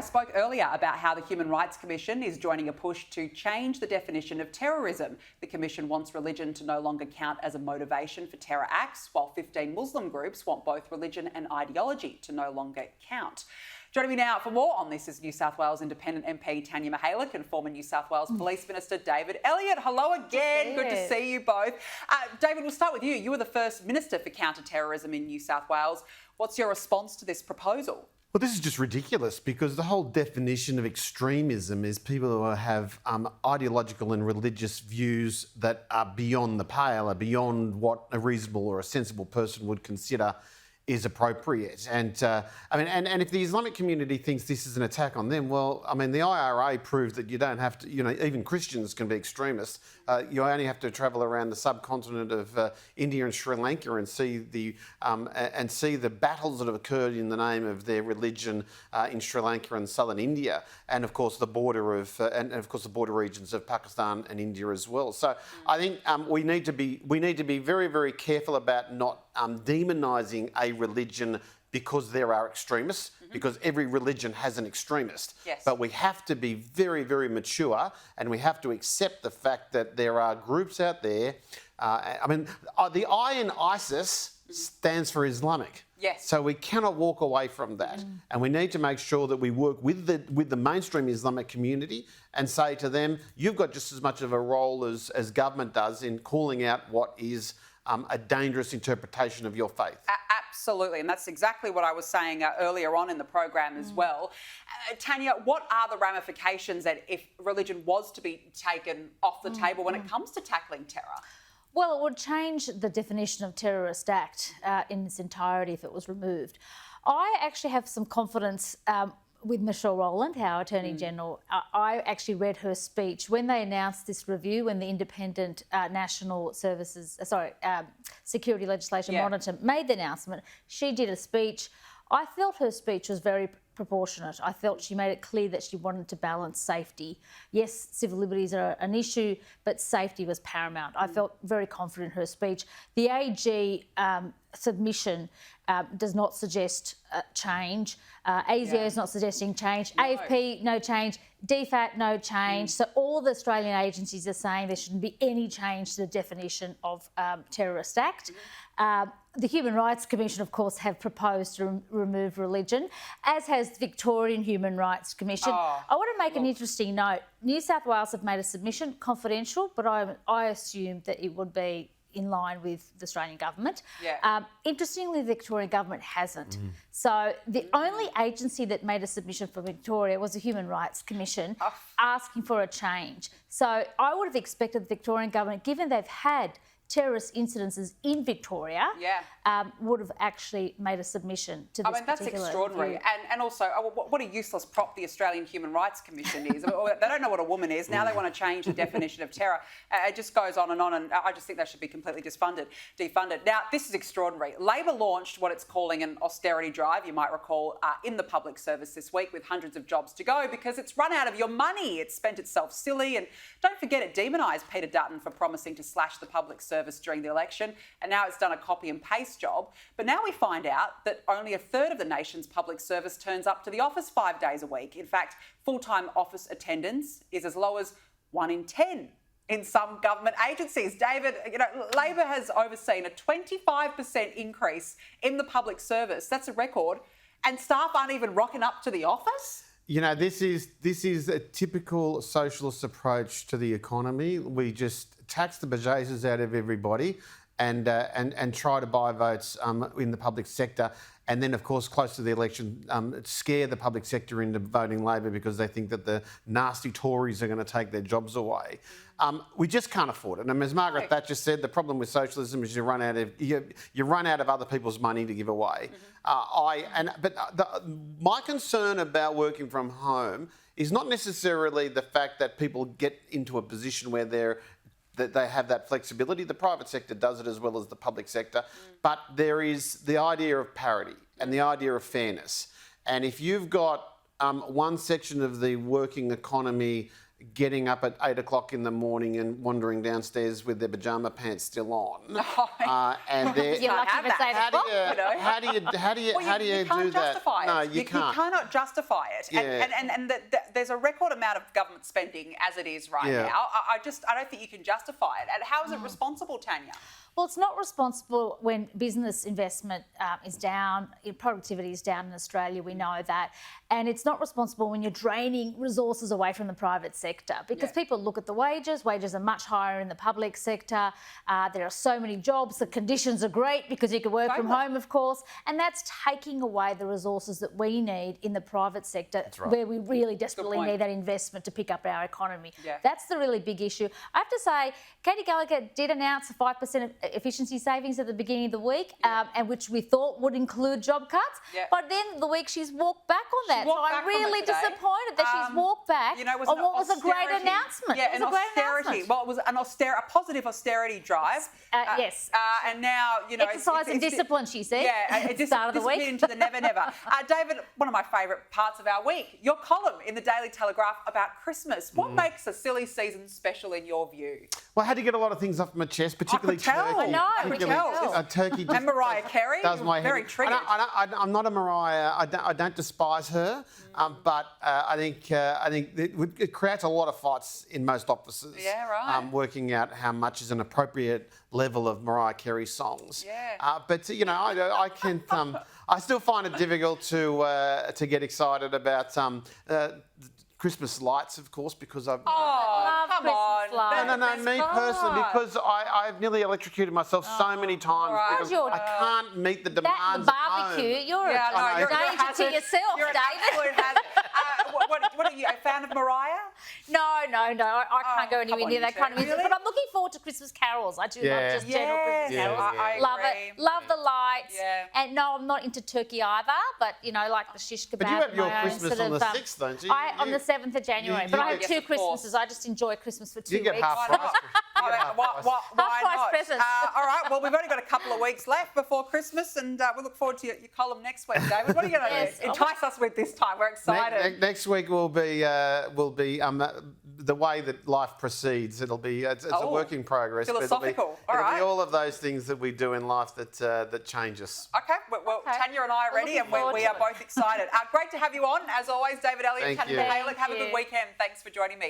I spoke earlier about how the Human Rights Commission is joining a push to change the definition of terrorism. The Commission wants religion to no longer count as a motivation for terror acts, while 15 Muslim groups want both religion and ideology to no longer count. Joining me now for more on this is New South Wales Independent MP Tanya Mihalich and former New South Wales Police Minister David Elliott. Hello again. Good to see you both. David, we'll start with you. You were the first Minister for Counter-Terrorism in New South Wales. What's your response to this proposal? Well, this is just ridiculous because the whole definition of extremism is people who have ideological and religious views that are beyond the pale, are beyond what a reasonable or a sensible person would consider is appropriate. And and if the Islamic community thinks this is an attack on them, well, I mean, the IRA proved that you don't have to, even Christians can be extremists. You only have to travel around the subcontinent of India and Sri Lanka and see the battles that have occurred in the name of their religion in Sri Lanka and southern India, and of course the border the border regions of Pakistan and India as well. So I think we need to be very, very careful about not demonising a religion because there are extremists, because every religion has an extremist. Yes. But we have to be very, very mature, and we have to accept the fact that there are groups out there. The I in ISIS stands for Islamic. Yes. So we cannot walk away from that. And we need to make sure that we work with the mainstream Islamic community and say to them, you've got just as much of a role as government does in calling out what is a dangerous interpretation of your faith. Absolutely, and that's exactly what I was saying earlier on in the program as well. Tanya, what are the ramifications that if religion was to be taken off the table when it comes to tackling terror? Well, it would change the definition of terrorist act in its entirety if it was removed. I actually have some confidence with Michelle Rowland, our Attorney General. I actually read her speech when they announced this review, when the Independent National Security Legislation Monitor made the announcement. She did a speech. I felt her speech was very proportionate. I felt she made it clear that she wanted to balance safety. Yes, civil liberties are an issue, but safety was paramount. I felt very confident in her speech. The AG submission does not suggest change. ASIO is not suggesting change. No. AFP, no change. DFAT, no change. So all the Australian agencies are saying there shouldn't be any change to the definition of terrorist act. The Human Rights Commission, of course, have proposed to remove religion, as has the Victorian Human Rights Commission. I want to make an interesting note. New South Wales have made a submission, confidential, but I assume that it would be in line with the Australian government. Yeah. Interestingly, the Victorian government hasn't. So the only agency that made a submission for Victoria was the Human Rights Commission asking for a change. So I would have expected the Victorian government, given they've had terrorist incidences in Victoria, would have actually made a submission to this that's extraordinary. And also, what a useless prop the Australian Human Rights Commission is. They don't know what a woman is. Now they want to change the definition of terror. It just goes on, and I just think they should be completely defunded. Now, this is extraordinary. Labor launched what it's calling an austerity drive, you might recall, in the public service this week, with hundreds of jobs to go because it's run out of your money. It's spent itself silly. And don't forget, it demonised Peter Dutton for promising to slash the public service during the election, and now it's done a copy and paste job. But now we find out that only a third of the nation's public service turns up to the office 5 days a week. In fact, full-time office attendance is as low as 1 in 10 in some government agencies. David, Labor has overseen a 25% increase in the public service. That's a record. And staff aren't even rocking up to the office? This is a typical socialist approach to the economy. We just tax the bejesus out of everybody and try to buy votes in the public sector. And then, of course, close to the election, scare the public sector into voting Labor because they think that the nasty Tories are going to take their jobs away. We just can't afford it. And as Margaret Thatcher said, the problem with socialism is you run out of other people's money to give away. My concern about working from home is not necessarily the fact that people get into a position where they have that flexibility. The private sector does it as well as the public sector. But there is the idea of parity and the idea of fairness. And if you've got one section of the working economy getting up at 8 o'clock in the morning and wandering downstairs with their pajama pants still on. And they're, You're lucky if it's 8 o'clock. how do you You can't do that? justify it. No, you can't. You cannot justify it. Yeah. And there's a record amount of government spending as it is right Yeah. now. I don't think you can justify it. And how is it responsible, Tanya? Well, it's not responsible when business investment is down, productivity is down in Australia, we know that. And it's not responsible when you're draining resources away from the private sector, because people look at the wages are much higher in the public sector. There are so many jobs, the conditions are great because you can work from home, of course, and that's taking away the resources that we need in the private sector, where we really desperately need that investment to pick up our economy. Yeah. That's the really big issue. I have to say, Katie Gallagher did announce a 5% of efficiency savings at the beginning of the week, and which we thought would include job cuts. Yeah. But then the week she's walked back on that. So I'm really disappointed that she's walked back on what was a great announcement. Yeah, it was a great austerity. Well, it was a positive austerity drive. Yes. And now, Exercise and discipline, she said. Yeah, at the start of the week. Disappeared into the never, never. David, one of my favourite parts of our week, your column in the Daily Telegraph about Christmas. What makes a silly season special in your view? Well, I had to get a lot of things off my chest, particularly could tell. turkey. I know, I could tell. Turkey And Mariah Carey, does my very head. triggered. I'm not a Mariah. I don't despise her, but I think it creates a lot of fights in most offices. Yeah, right. Working out how much is an appropriate level of Mariah Carey songs. Yeah. But I can. I still find it difficult to get excited about Christmas lights, of course, because I've. Love come Christmas on. lights. No, me personally, because I've nearly electrocuted myself so many times right. because You're- I can't meet the demands That and the barbecue, at home. you're a danger to yourself, You're an David. absolute hazard. What are you, a fan of Mariah? No. I can't go come anywhere on, near you that two. kind of music. Really? But I'm looking forward to Christmas carols. I do love just general Christmas Yes, carols. I Love agree. it. Love the lights. Yeah. And no, I'm not into turkey either, but like the shish kebab. But you have and your my own Christmas sort on of, the 6th, don't you? On the 7th of January. But I have Yes, two of course. Christmases. I just enjoy Christmas for 2 You get weeks. half price. Why Half-price not? presents. All right, well, we've only got a couple of weeks left before Christmas, and we look forward to your column next week, David. What are you going to Yes. entice us with this time? We're excited. Next week will be the way that life proceeds. It'll be it's a work in progress. but Philosophical. It'll All be right. all of those things that we do in life that change us. Okay, well, Tanya and I are ready, Looking and we forward are to it. both excited. Great to have you on, as always, David Elliott, Thank Tanya you. De Giorgio. Have a Thank good you. weekend. Thanks for joining me.